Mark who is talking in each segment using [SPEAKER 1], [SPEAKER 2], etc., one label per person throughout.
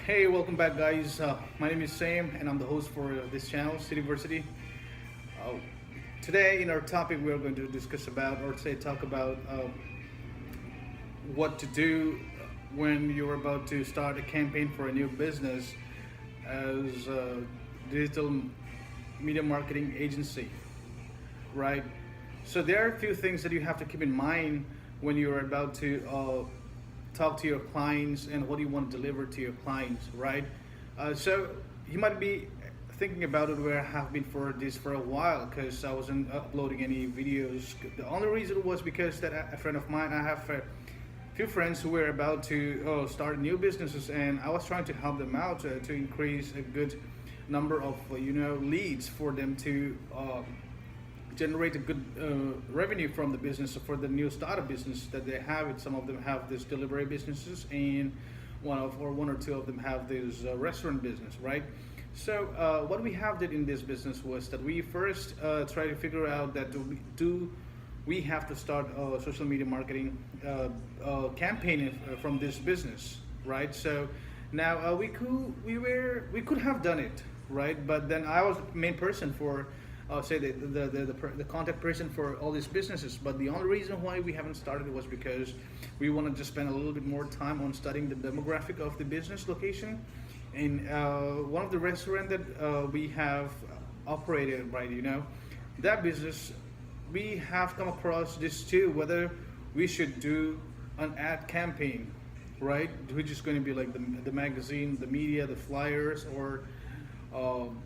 [SPEAKER 1] Hey, welcome back, guys. My name is Sam, and I'm the host for this channel, Cityversity. Uh, Today, in our topic, we are going to discuss about, or say, talk about what to do when you're about to start a campaign for a new business as a digital media marketing agency, right? So there are a few things that you have to keep in mind when you're about to talk to your clients and what you want to deliver to your clients, right? So you might be thinking about it where I have been for this for a while because I wasn't uploading any videos. The only reason was because that a friend of mine, I have a few friends who were about to start new businesses, and I was trying to help them out to increase a good number of leads for them to generate a good revenue from the business for the new startup business that they have. And some of them have this delivery businesses, and one or two of them have this restaurant business, right? So what we have did in this business was that we first try to figure out that we have to start a social media marketing campaign from this business, right? So now we could have done it, right? But then I was the main person for say the contact person for all these businesses. But the only reason why we haven't started was because we wanted to spend a little bit more time on studying the demographic of the business location. And one of the restaurant that we have operated, right, that business, we have come across this too, whether we should do an ad campaign, right, which is going to be like the magazine, the media, the flyers, or um,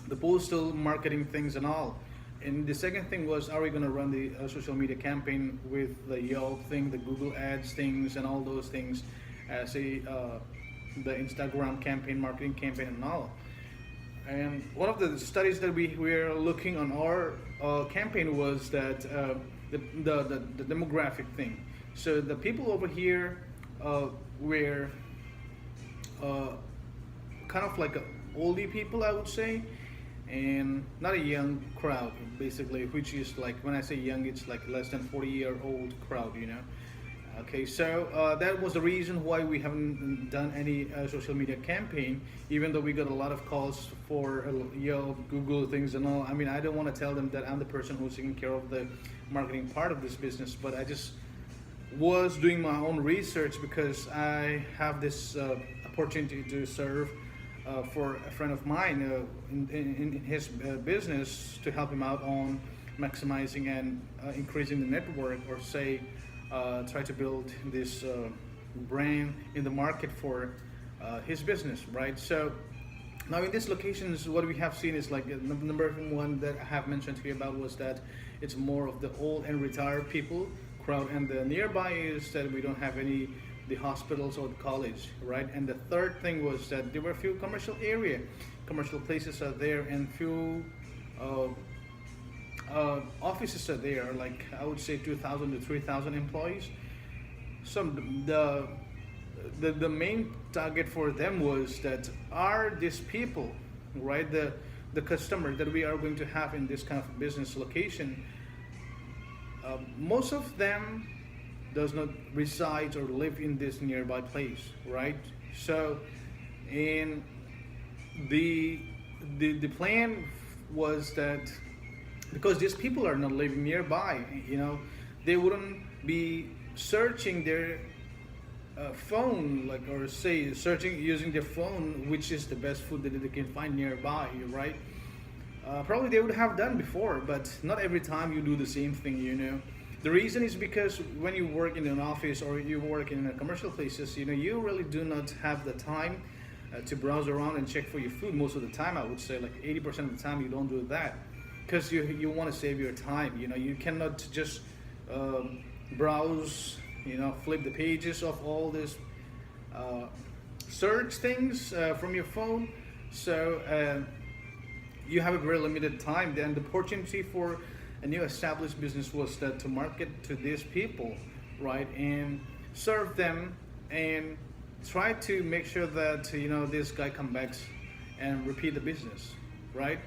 [SPEAKER 1] the postal marketing things and all. And the second thing was, are we going to run the social media campaign with the Yelp thing, the Google Ads things, and all those things, as the Instagram campaign, marketing campaign, and all. And one of the studies that we were looking on our campaign was that the demographic thing. So the people over here were uh, kind of like oldie people, I would say, and not a young crowd, basically, which is like, when I say young, it's like less than 40-year-old crowd. Okay, so that was the reason why we haven't done any social media campaign, even though we got a lot of calls for Yelp, Google things and all. I mean, I don't want to tell them that I'm the person who's taking care of the marketing part of this business, but I just was doing my own research because I have this opportunity to serve for a friend of mine in his business, to help him out on maximizing and increasing the network, or say try to build this brand in the market for his business, right? So now in these locations, what we have seen is like number one that I have mentioned to you about was that it's more of the old and retired people crowd, and the nearby is that we don't have any the hospitals or the college, right? And the third thing was that there were a few commercial places are there, and few uh, offices are there, like I would say 2,000 to 3,000 employees. Some the main target for them was that, are these people, right, the customer that we are going to have in this kind of business location, most of them does not reside or live in this nearby place, right? So, and the the plan was that because these people are not living nearby, they wouldn't be searching their phone, like, or say searching using their phone, which is the best food that they can find nearby, right? Probably they would have done before, but not every time you do the same thing. The reason is because when you work in an office or you work in a commercial places, you really do not have the time to browse around and check for your food most of the time. I would say like 80% of the time you don't do that because you want to save your time. You cannot just browse, flip the pages of all this search things from your phone. So you have a very limited time. Then the opportunity for a new established business was that to market to these people, right, and serve them and try to make sure that this guy comes back and repeat the business, right?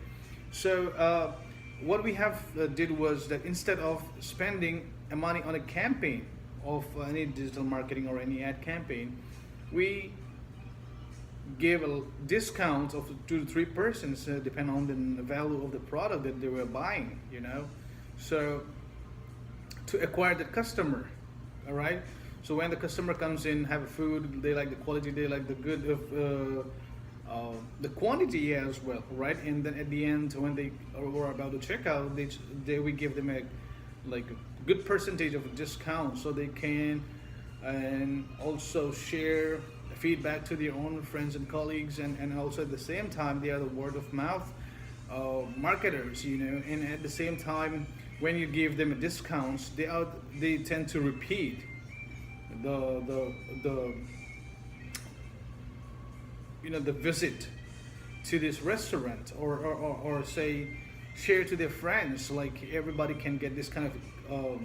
[SPEAKER 1] So what we have did was that instead of spending money on a campaign of any digital marketing or any ad campaign, we give a discount of 2 to 3%, depending on the value of the product that they were buying, so to acquire the customer. All right, so when the customer comes in, have food, they like the quality, they like the good of the quantity as well, right? And then at the end, when they were about to check out, they we give them a like a good percentage of discount, so they can and also share feedback to their own friends and colleagues, and also at the same time they are the word of mouth marketers, and at the same time when you give them a discounts, they tend to repeat the the visit to this restaurant, or say share to their friends, like everybody can get this kind of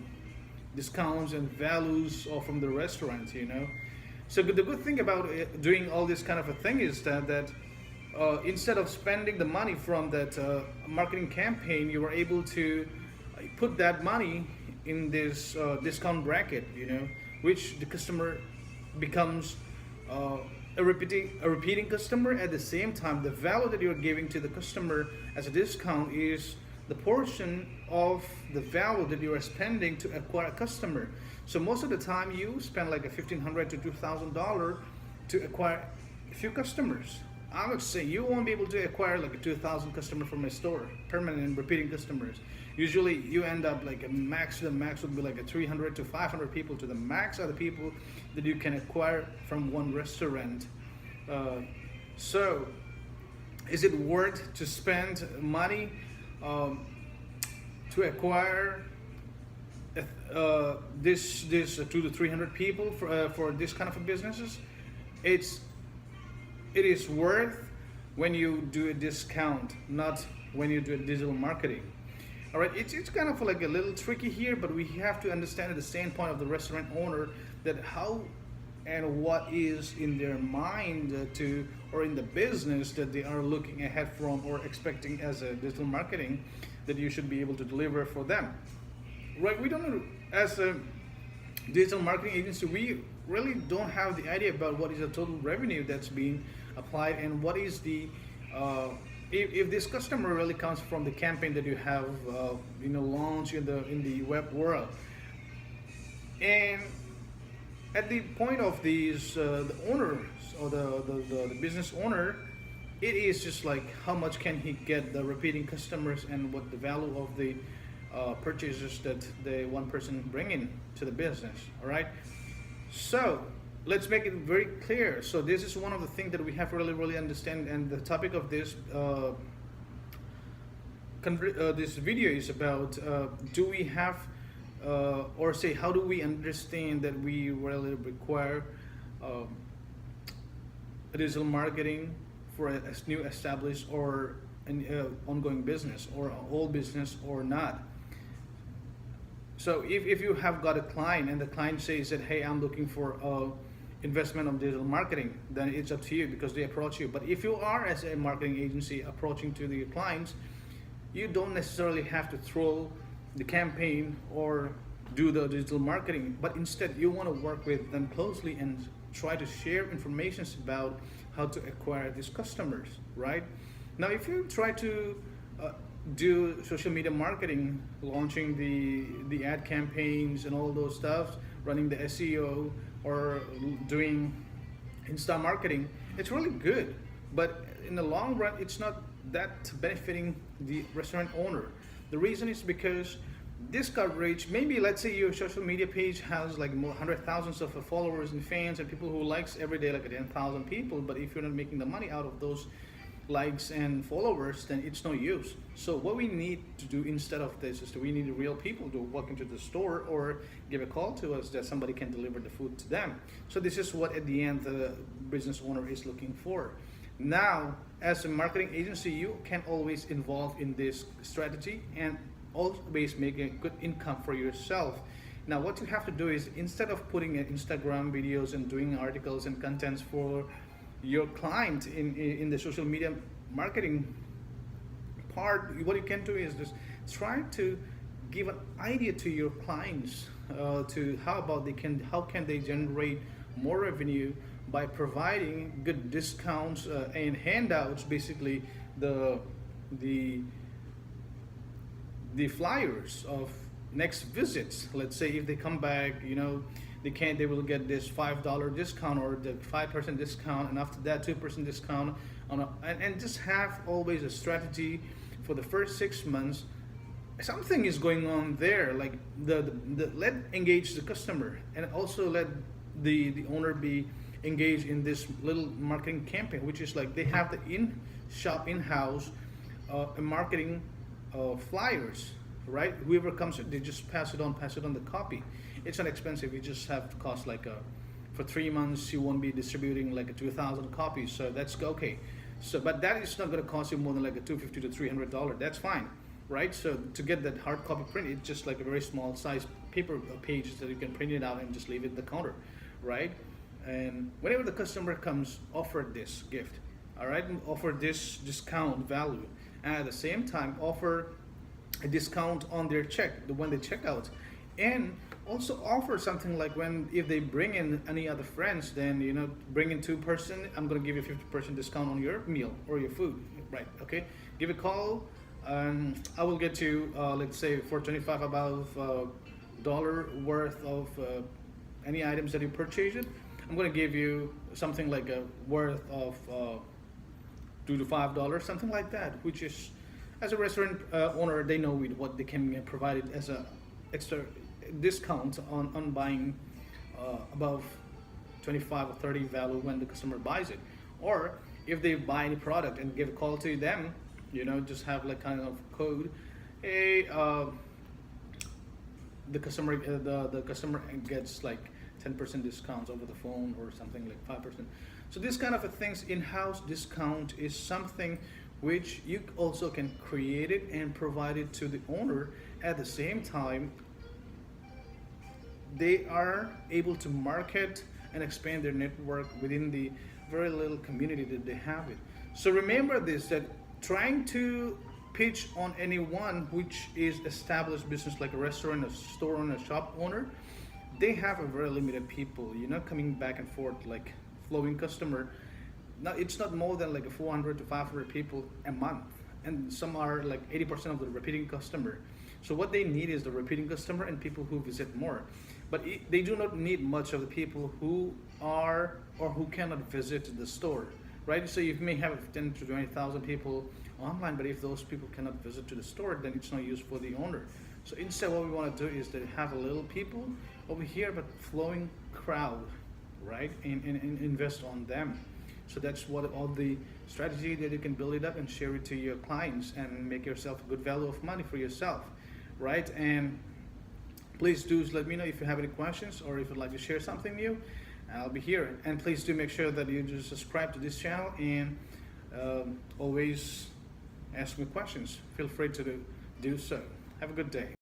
[SPEAKER 1] discounts and values from the restaurant. So the good thing about doing all this kind of a thing is that instead of spending the money from that marketing campaign, you are able to put that money in this discount bracket, which the customer becomes a repeating customer. At the same time, the value that you're giving to the customer as a discount is the portion of the value that you are spending to acquire a customer. So most of the time, you spend like a $1,500 to $2,000 to acquire a few customers. I would say you won't be able to acquire like a 2,000 customer from a store, permanent and repeating customers. Usually, you end up like the max would be like a 300 to 500 people. To the max are the people that you can acquire from one restaurant. So, is it worth to spend money to acquire this 2 to 300 people for this kind of businesses? It is worth when you do a discount, not when you do a digital marketing. All right, it's kind of like a little tricky here, but we have to understand at the standpoint of the restaurant owner that how and what is in their mind or in the business that they are looking ahead from or expecting as a digital marketing that you should be able to deliver for them. Right, we don't know, as a digital marketing agency, we really don't have the idea about what is the total revenue that's being applied, and what is the if this customer really comes from the campaign that you have launched in the web world. And at the point of these the owners or the business owner, it is just like how much can he get the repeating customers, and what the value of the purchases that the one person bring in to the business. All right, so let's make it very clear. So this is one of the things that we have to really understand, and the topic of this this video is about do we have or say how do we understand that we really require digital marketing for a new established or an ongoing business, or a whole business, or not. So if you have got a client and the client says that, hey, I'm looking for investment on digital marketing, then it's up to you because they approach you. But if you are as a marketing agency approaching to the clients, you don't necessarily have to throw the campaign or do the digital marketing, but instead you want to work with them closely and try to share information about how to acquire these customers, right? Now, if you try to do social media marketing, launching the ad campaigns and all those stuff, running the SEO, or doing Insta marketing, it's really good. But in the long run, it's not that benefiting the restaurant owner. The reason is because this coverage, maybe let's say your social media page has like hundred thousands of followers and fans and people who likes every day, like 10,000 people, but if you're not making the money out of those likes and followers, then it's no use. So what we need to do instead of this is we need real people to walk into the store or give a call to us that somebody can deliver the food to them. So this is what at the end the business owner is looking for. Now, as a marketing agency, you can always involve in this strategy and always make a good income for yourself. Now, what you have to do is, instead of putting Instagram videos and doing articles and contents for your client in the social media marketing part, what you can do is just try to give an idea to your clients to how can they generate more revenue by providing good discounts and handouts, basically the the the flyers of next visits. Let's say if they come back, they will get this $5 discount or the 5% discount, and after that 2% discount and just have always a strategy for the first 6 months. Something is going on there, like the let engage the customer, and also let the owner be engaged in this little marketing campaign, which is like they have the in house marketing flyers, right? Whoever comes, they just pass it on the copy. It's not expensive. You just have to cost like for 3 months you won't be distributing like a 2,000 copies, so that's okay. So, but that is not going to cost you more than like a $250 to $300. That's fine, right? So to get that hard copy print, it's just like a very small size paper page that you can print it out and just leave it at the counter, right? And whenever the customer comes, offer this gift, all right, and offer this discount value, and at the same time offer a discount on their check when they check out, and also offer something like when if they bring in any other friends, then bring in 2 person, I'm going to give you 50% discount on your meal or your food, right? Okay, give a call, and I will get you let's say for 25 above dollar worth of any items that you purchase it. I'm going to give you something like a worth of $2 to $5, something like that, which is, as a restaurant owner, they know what they can provide it as a extra discount on buying above 25 or 30 value when the customer buys it. Or if they buy any product and give a call to them, just have like kind of code, hey, the customer gets like 10% discounts over the phone or something like 5%. So this kind of a things, in-house discount is something which you also can create it and provide it to the owner. At the same time, they are able to market and expand their network within the very little community that they have it. So remember this, that trying to pitch on anyone which is established business like a restaurant, a store owner, a shop owner, they have a very limited people, coming back and forth like flowing customer. Now it's not more than like a 400 to 500 people a month, and some are like 80% of the repeating customer. So what they need is the repeating customer and people who visit more. But they do not need much of the people who are or who cannot visit the store, right? So you may have 10 to 20,000 people online, but if those people cannot visit to the store, then it's no use for the owner. So instead, what we want to do is to have a little people over here, but flowing crowd, right? And invest on them. So that's what all the strategy that you can build it up and share it to your clients and make yourself a good value of money for yourself, right? And please do let me know if you have any questions or if you'd like to share something new. I'll be here. And please do make sure that you just subscribe to this channel and always ask me questions. Feel free to do so. Have a good day.